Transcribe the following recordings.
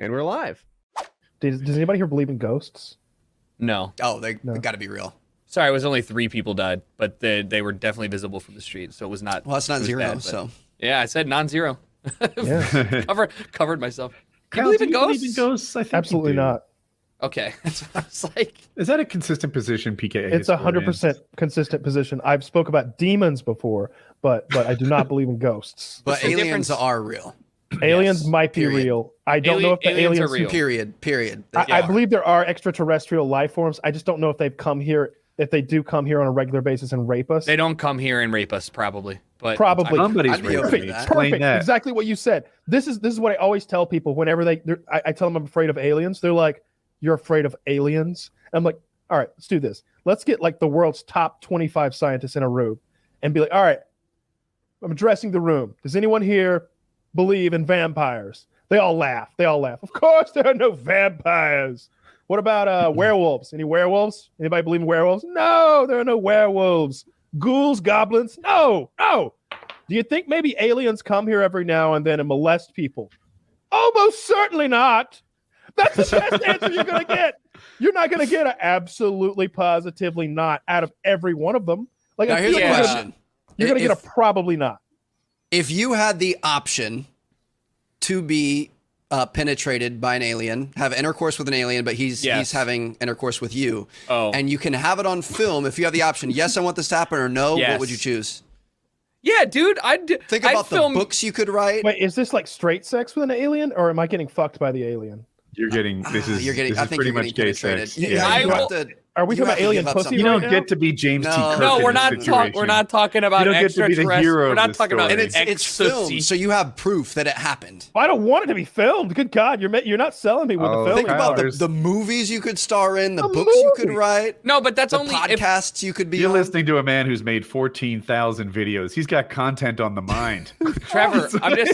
And we're live. Does anybody here believe in ghosts? No. Oh, they got to be real. Sorry, it was only 3 people died, but they were definitely visible from the street, so it was not. Well, that's not zero, bad, so. Yeah, I said non-zero. Yeah. Covered myself. Do you Kyle, believe do in you ghosts? believe in ghosts? I think Absolutely you do. not. Okay, that's what I was like. Is that a consistent position, PKA? It's 100% consistent position. I've spoke about demons before, but I do not believe in ghosts. But the aliens difference? are real. Aliens Yes. might be Period. real. I don't know if the Aliens are aliens. real. Period. I believe there are extraterrestrial life forms. I just don't know if they've come here. If they do come here on a regular basis and rape us. They don't come here and rape us, probably. But Probably. Somebody's I'd be open raping. to that. Explain Perfect. that. Exactly what you said. This is what I always tell people whenever I tell them I'm afraid of aliens. They're like, "You're afraid of aliens?" I'm like, "All right, let's do this. Let's get like the world's top 25 scientists in a room and be like, all right, I'm addressing the room. Does anyone here believe in vampires?" They all laugh. Of course there are no vampires. What about werewolves? Any werewolves? Anybody believe in werewolves? No, there are no werewolves. Ghouls, goblins? No. Do you think maybe aliens come here every now and then and molest people? Almost certainly not. That's the best answer you're going to get. You're not going to get an absolutely positively not out of every one of them. Like, Now, I here's feel a like question. You're going to get If- a probably not. If you had the option to be penetrated by an alien, have intercourse with an alien, but he's having intercourse with you, and you can have it on film, if you have the option, yes, I want this to happen, or no, Yes. what would you choose? yeah, dude, Think about the books you could write. Wait, is this like straight sex with an alien, or am I getting fucked by the alien? You're getting this is I think pretty you're much getting gay penetrated. sex. Yeah, I you will- have to- Are we you talking have about to alien give up pussy something. You right don't now? get to be James T. No. Kirk. No, in we're this not situation. we're not talking about You don't get to be the extraterrestrials. hero We're of not this talking about story. And it's ecstasy. filmed, so you have proof that it happened. I don't want it to be filmed. Good God, you're not selling me with Oh, the film. Think about There's- the movies you could star in, the A books you could movie. write, No, but that's the only if podcasts you could be You're on. listening to a man who's made 14,000 videos. He's got content on the mind. Trevor's If I gonna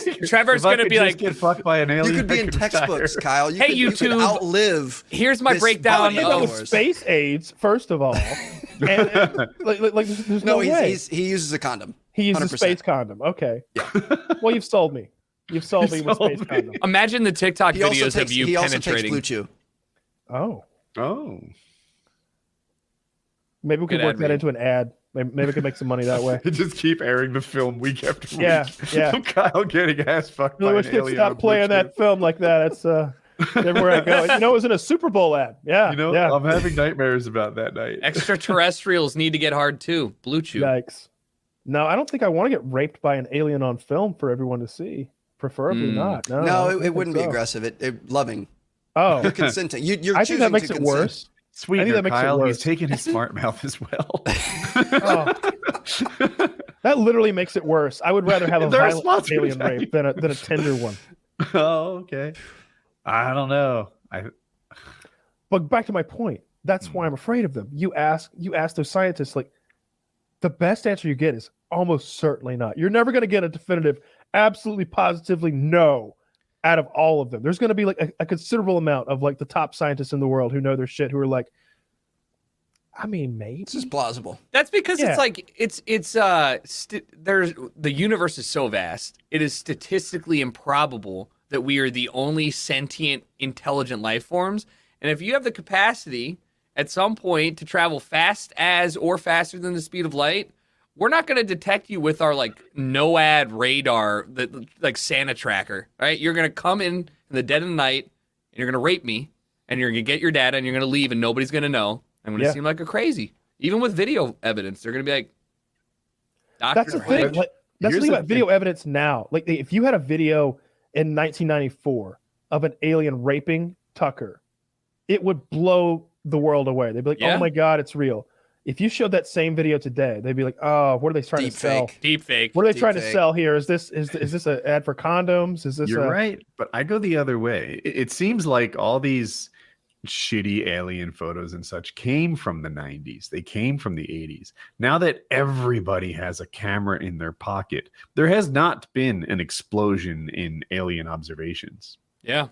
could be just like, get fucked by an alien. You could be I in retire. textbooks, Kyle. Hey, you could YouTube, outlive. here's my this breakdown body That of was yours. space AIDS, first of all. and there's no No, way. he uses a condom. He uses a 100%. space condom. Okay. Well, you've sold me. You've sold me with sold space me. condom. imagine the TikTok He also videos takes, of you he also takes penetrating. Blue Chew. Oh. Oh. Maybe we could Good work ad that read. into an ad. Maybe we could make some money that way. Just keep airing the film week after week. Yeah, yeah. Of Kyle getting ass fucked Really by wish an they'd alien. stop on playing Blue that film like that. It's everywhere I go. You know, it was in a Super Bowl ad. Yeah. Chew. You know, yeah. I'm having nightmares about that night. Extraterrestrials need to get hard too. Blue Chew. Yikes. No, I don't think I want to get raped by an alien on film for everyone to see. Preferably not. No, I No, don't it think wouldn't be so. aggressive. It loving. Oh, You're consenting. You're I think that choosing makes to it consent. worse. Sweetener, that makes it Kyle. worse. He's taking his smart mouth as well. Oh. That literally makes it worse. I would rather have a The violent response alien was rape than a tender one. Oh, okay. I don't know. But back to my point. That's why I'm afraid of them. You ask those scientists, like, the best answer you get is almost certainly not. You're never going to get a definitive, absolutely positively no out of all of them. There's going to be like a considerable amount of like the top scientists in the world who know their shit, who are like, I mean, maybe. This is plausible. That's because Yeah. it's like there's the universe is so vast. It is statistically improbable that we are the only sentient, intelligent life forms. And if you have the capacity at some point to travel fast as or faster than the speed of light, we're not going to detect you with our like NOAD radar, like Santa tracker, right? You're going to come in the dead of the night and you're going to rape me and you're going to get your data and you're going to leave and nobody's going to know. I'm going to seem like a crazy. Even with video evidence, they're going to be like, That's the thing. Like, that's the Here's thing the about video evidence now. Like, if you had a video in 1994 of an alien raping Tucker, it would blow the world away. They'd be like, Yeah. "Oh my God, it's real." If you showed that same video today, they'd be like, "Oh, what are they trying Deep to sell? fake. Deep fake. What are they Deep trying to fake. sell here? Is this an ad for condoms? Is this You're a right, but I go the other way. It seems like all these shitty alien photos and such came from the 90s. They came from the 80s. Now that everybody has a camera in their pocket, there has not been an explosion in alien observations. Yeah.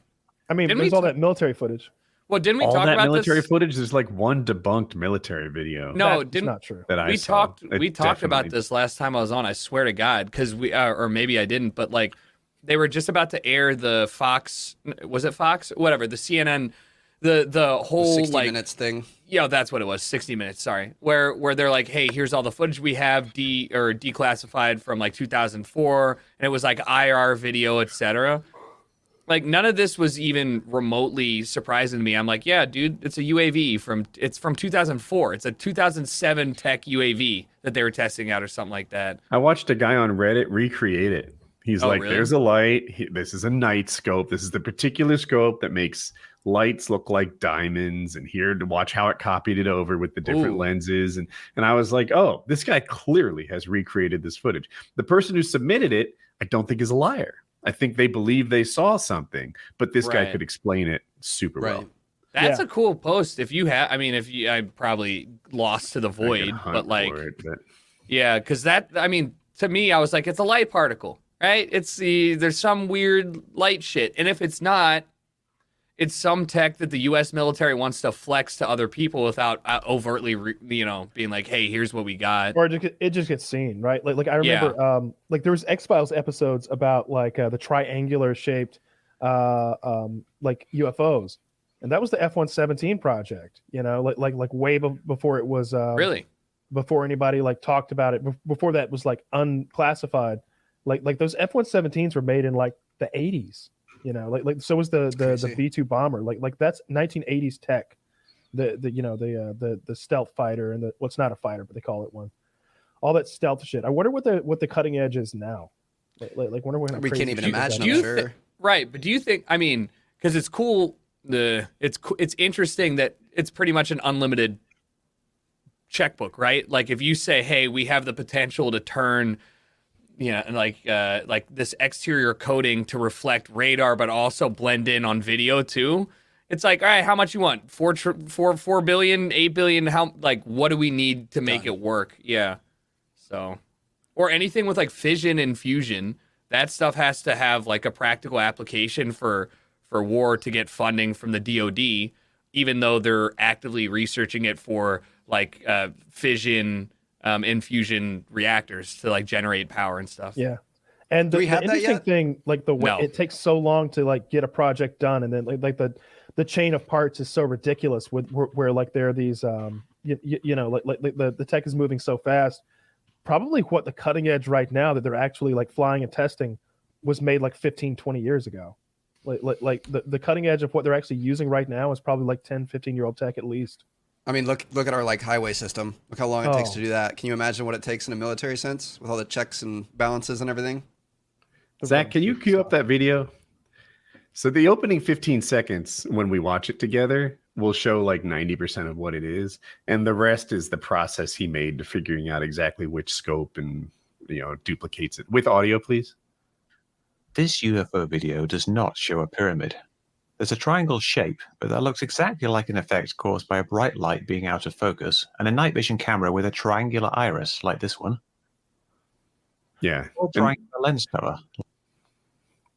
I mean, Didn't there's we all t- that military footage. Well, didn't we All talk that about military this? footage, there's like one debunked military video. No, That's didn't not true. that I we saw. talked about this last time I was on. I swear to God, because we or maybe I didn't, but like they were just about to air the Fox, was it Fox? Whatever, the CNN, the whole 60 like minutes thing. Yeah, that's what it was. 60 minutes. Sorry, where they're like, hey, here's all the footage we have declassified from like 2004, and it was like IR video, etc. Like none of this was even remotely surprising to me. I'm like, yeah, dude, it's a UAV from 2004. It's a 2007 tech UAV that they were testing out or something like that. I watched a guy on Reddit recreate it. He's like, really? there's a light. This is a night scope. This is the particular scope that makes lights look like diamonds. And here to watch how it copied it over with the different lenses. And I was like, oh, this guy clearly has recreated this footage. The person who submitted it, I don't think is a liar. I think they believe they saw something, but this guy could explain it super well. That's a cool post. If you have, I mean, I probably lost to the void, but like, yeah, because that, I mean, to me, I was like, it's a light particle, right? There's some weird light shit. And if it's not, it's some tech that the U.S. military wants to flex to other people without overtly, being like, "Hey, here's what we got." Or it just gets seen, right? Like I remember, like there was X-Files episodes about like the triangular shaped, like UFOs, and that was the F-117 project. Like way before it was really before anybody like talked about it. Before that was like unclassified. Like those F-117s were made in like the 80s. Like so was the V-2 bomber. Like that's 1980s tech. The stealth fighter and it's not a fighter, but they call it one. All that stealth shit. I wonder what the cutting edge is now. Like wonder what we can't even imagine. I'm sure. Right, but do you think? I mean, because it's cool. It's interesting that it's pretty much an unlimited checkbook, right? Like if you say, hey, we have the potential to turn. Like this exterior coating to reflect radar, but also blend in on video too. It's like, all right, how much you want? 4 billion, 8 billion. How, like, what do we need to make it work? Yeah. So, or anything with like fission and fusion, that stuff has to have like a practical application for war to get funding from the DoD, even though they're actively researching it for like fission. Infusion reactors to like generate power and stuff. Yeah, and the interesting thing, like the way it takes so long to like get a project done, and then like the chain of parts is so ridiculous with where like there are these like the tech is moving so fast. Probably what the cutting edge right now that they're actually like flying and testing was made like 15, 20 years ago. Like the cutting edge of what they're actually using right now is probably like 10, 15-year-old tech at least. I mean, look at our like highway system. Look how long it takes to do that. Can you imagine what it takes in a military sense with all the checks and balances and everything? Zach, can you cue up that video? So the opening 15 seconds when we watch it together will show like 90% of what it is, and the rest is the process he made to figuring out exactly which scope and duplicates it. With audio, please. This UFO video does not show a pyramid. There's a triangle shape, but that looks exactly like an effect caused by a bright light being out of focus and a night vision camera with a triangular iris like this one. Yeah. Or triangular lens cover.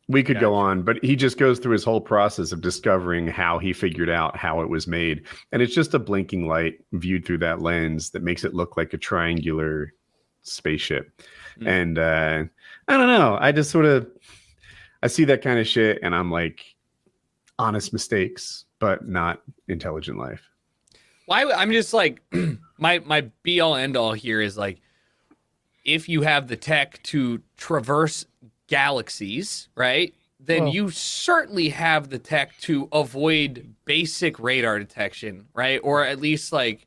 We could go on, but he just goes through his whole process of discovering how he figured out how it was made. And it's just a blinking light viewed through that lens that makes it look like a triangular spaceship. And I don't know. I just I see that kind of shit and I'm like, honest mistakes, but not intelligent life. Why? I'm just like, my be all end all here is like, if you have the tech to traverse galaxies, right? Then you certainly have the tech to avoid basic radar detection, right? Or at least like,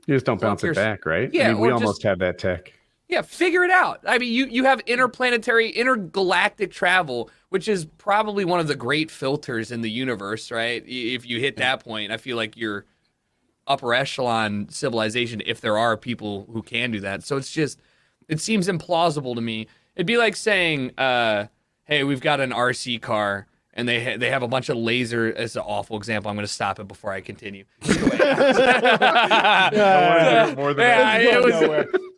you just don't bounce it back, right? Yeah, I mean, we almost have that tech. Yeah, figure it out. I mean, you have intergalactic travel, which is probably one of the great filters in the universe, right? If you hit that point, I feel like you're upper echelon civilization if there are people who can do that. So it seems implausible to me. It'd be like saying, hey, we've got an RC car and they have a bunch of laser. It's an awful example. I'm going to stop it before I continue.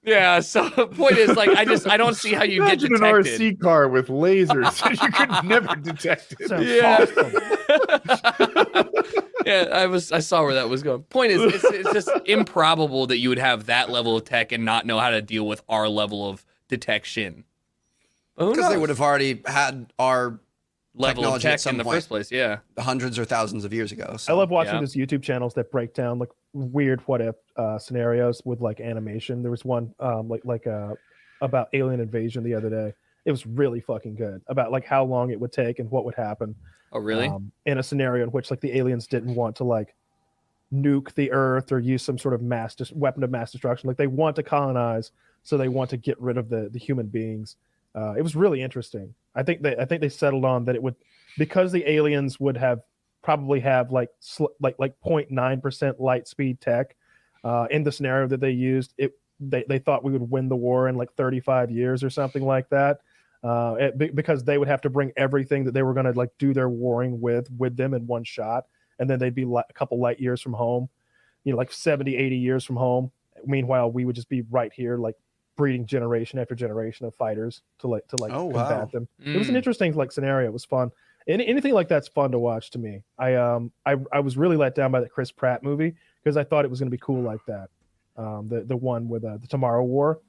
Yeah, so the point is, like, I don't see how you Imagine get detected. An RC car with lasers. You could never detect it. Yeah, I saw where that was going. Point is, it's just improbable that you would have that level of tech and not know how to deal with our level of detection. Because they would have already had our level of technology at tech some in the point, first place. Yeah. hundreds or thousands of years ago. So. I love watching those YouTube channels that break down like weird what if scenarios with like animation. There was one about alien invasion the other day. It was really fucking good about like how long it would take and what would happen. Oh, really? In a scenario in which like the aliens didn't want to like nuke the Earth or use some sort of weapon of mass destruction. Like they want to colonize, so they want to get rid of the human beings. It was really interesting. I think they settled on that it would, because the aliens would probably have like 0.9% light speed tech in the scenario that they used. They thought we would win the war in like 35 years or something like that. Because they would have to bring everything that they were going to like do their warring with them in one shot, and then they'd be a couple light years from home, like 70, 80 years from home. Meanwhile, we would just be right here, like breeding generation after generation of fighters to combat them. It was an interesting like scenario. It was fun. Anything like that's fun to watch to me. I was really let down by the Chris Pratt movie because I thought it was going to be cool like that. The one with the Tomorrow War.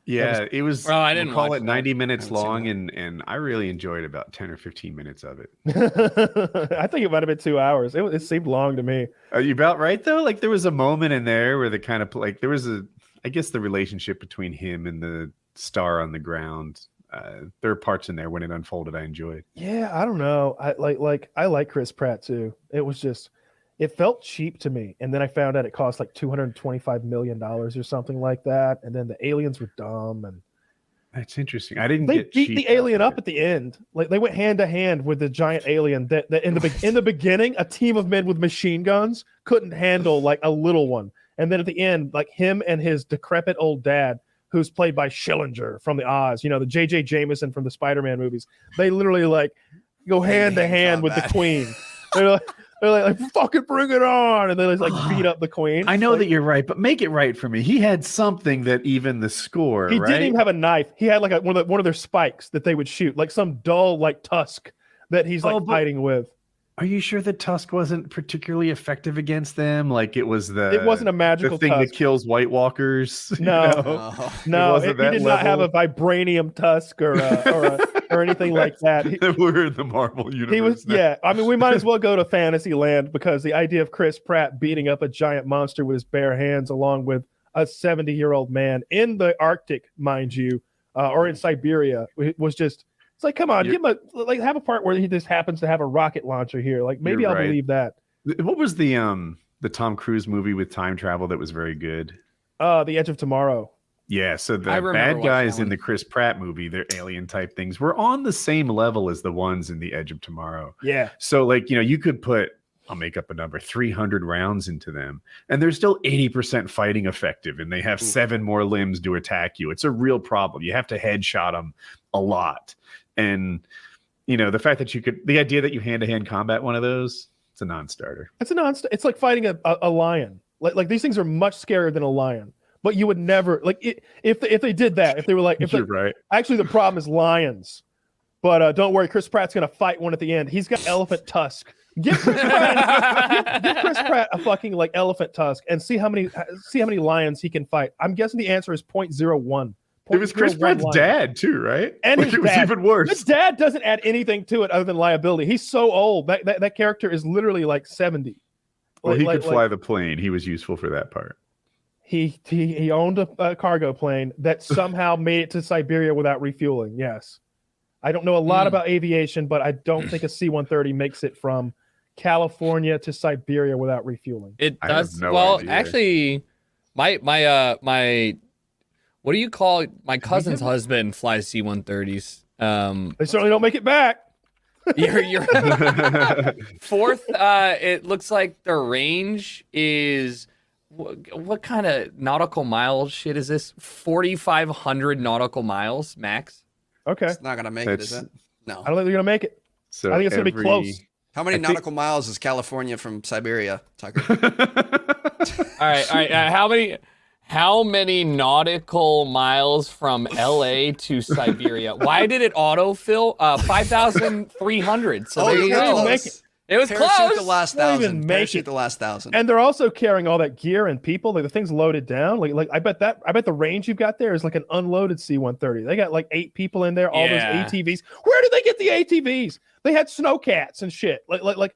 Yeah, it was. Well, I didn't call it that. 90 minutes long, and I really enjoyed about 10 or 15 minutes of it. I think it might have been 2 hours. It seemed long to me. Are you about right though? Like there was a moment in there where the kind of like there was I guess the relationship between him and the star on the ground. There are parts in there when it unfolded I enjoyed. Yeah, I don't know. I like Chris Pratt too. It was just. It felt cheap to me, and then I found out it cost like $225 million or something like that. And then the aliens were dumb, and that's interesting. I didn't. They beat the alien up at the end. Like they went hand to hand with the giant alien. That in the beginning, a team of men with machine guns couldn't handle like a little one, and then at the end, like him and his decrepit old dad, who's played by Schillinger from the Oz, the J.J. Jameson from the Spider-Man movies. They literally like go hand to hand with the Queen. They're like, fucking bring it on, and they just like beat up the Queen. I know that you're right, but make it right for me. He had something that even the score. He didn't even have a knife. He had like one of their spikes that they would shoot, like some dull like tusk that he's like fighting with. Are you sure the tusk wasn't particularly effective against them? Like it wasn't a magical thing tusk that kills White Walkers. No, no, he did not have a vibranium tusk or anything like that. We're in the Marvel universe. He was now. I mean, we might as well go to fantasy land because the idea of Chris Pratt beating up a giant monster with his bare hands, along with a 70-year-old man in the Arctic, mind you, or in Siberia, was just. It's like, come on, give him have a part where he just happens to have a rocket launcher here. Like maybe I'll believe that. What was the Tom Cruise movie with time travel that was very good? The Edge of Tomorrow. Yeah, so the bad guys in the Chris Pratt movie, they're alien type things, were on the same level as the ones in the Edge of Tomorrow. Yeah. So like, you could put, I'll make up a number, 300 rounds into them, and they're still 80% fighting effective, and they have 7 more limbs to attack you. It's a real problem. You have to headshot them a lot. And the fact that the idea that you hand-to-hand combat one of those, it's a non-starter. It's like fighting a lion. Like these things are much scarier than a lion. But you would never if they did that, if they were like, you're right. Actually, the problem is lions. But don't worry, Chris Pratt's gonna fight one at the end. He's got elephant tusk. Give Chris Pratt a fucking like elephant tusk and see how many lions he can fight. I'm guessing the answer is 0.01. It was Chris Pratt's dad too, right? And like, it was even worse. His dad doesn't add anything to it other than liability. He's so old. That character is literally like 70. Well, he could fly the plane. He was useful for that part. He owned a cargo plane that somehow made it to Siberia without refueling. Yes. I don't know a lot about aviation, but I don't think a C-130 makes it from California to Siberia without refueling. It does. Actually, my what do you call it? My cousin's husband flies C-130s. They certainly don't make it back. You're fourth. It looks like the range is what kind of nautical mile shit is this? 4,500 nautical miles max. Okay, it's not gonna make it, is it? No, I don't think they're gonna make it. So I think it's gonna be close. How many nautical miles is California from Siberia, Tucker? All right. How many nautical miles from LA to Siberia? Why did it autofill? 5,300. So there you go. It was Parachute close. the last Won't even 1,000. make Parachute it. the last 1,000. And they're also carrying all that gear and people. Like the thing's loaded down. Like I bet the range you've got there is like an unloaded C-130. They got like 8 people in there. All those ATVs. Where did they get the ATVs? They had snowcats and shit. Like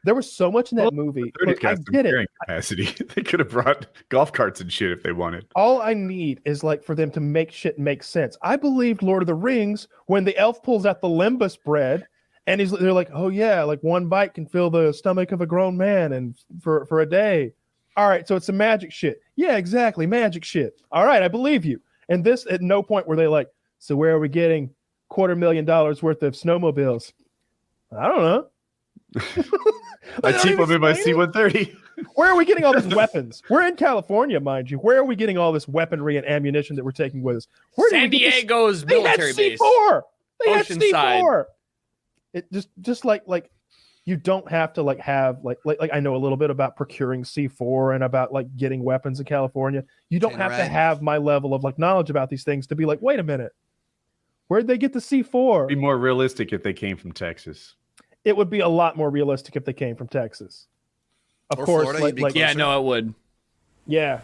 there was so much in that movie. Look, I get it. Capacity. They could have brought golf carts and shit if they wanted. All I need is like for them to make shit make sense. I believed Lord of the Rings when the elf pulls out the limbus bread. And they're like, oh yeah, like one bite can fill the stomach of a grown man and for a day. All right, so it's some magic shit. Yeah, exactly, magic shit. All right, I believe you. And this at no point were they like, so where are we getting $250,000 worth of snowmobiles? I don't know. I cheap them in my C-130. Where are we getting all these weapons? We're in California, mind you. Where are we getting all this weaponry and ammunition that we're taking with us? Where San Diego's military base. They had Oceanside. C4. It just like you don't have to like have like I know a little bit about procuring C4 and about like getting weapons in California. You don't have to have my level of like knowledge about these things to be like, wait a minute, where'd they get the C4? It'd be more realistic if they came from Texas. It would be a lot more realistic if they came from Texas. Of course, Florida, like yeah, no, it would. Yeah,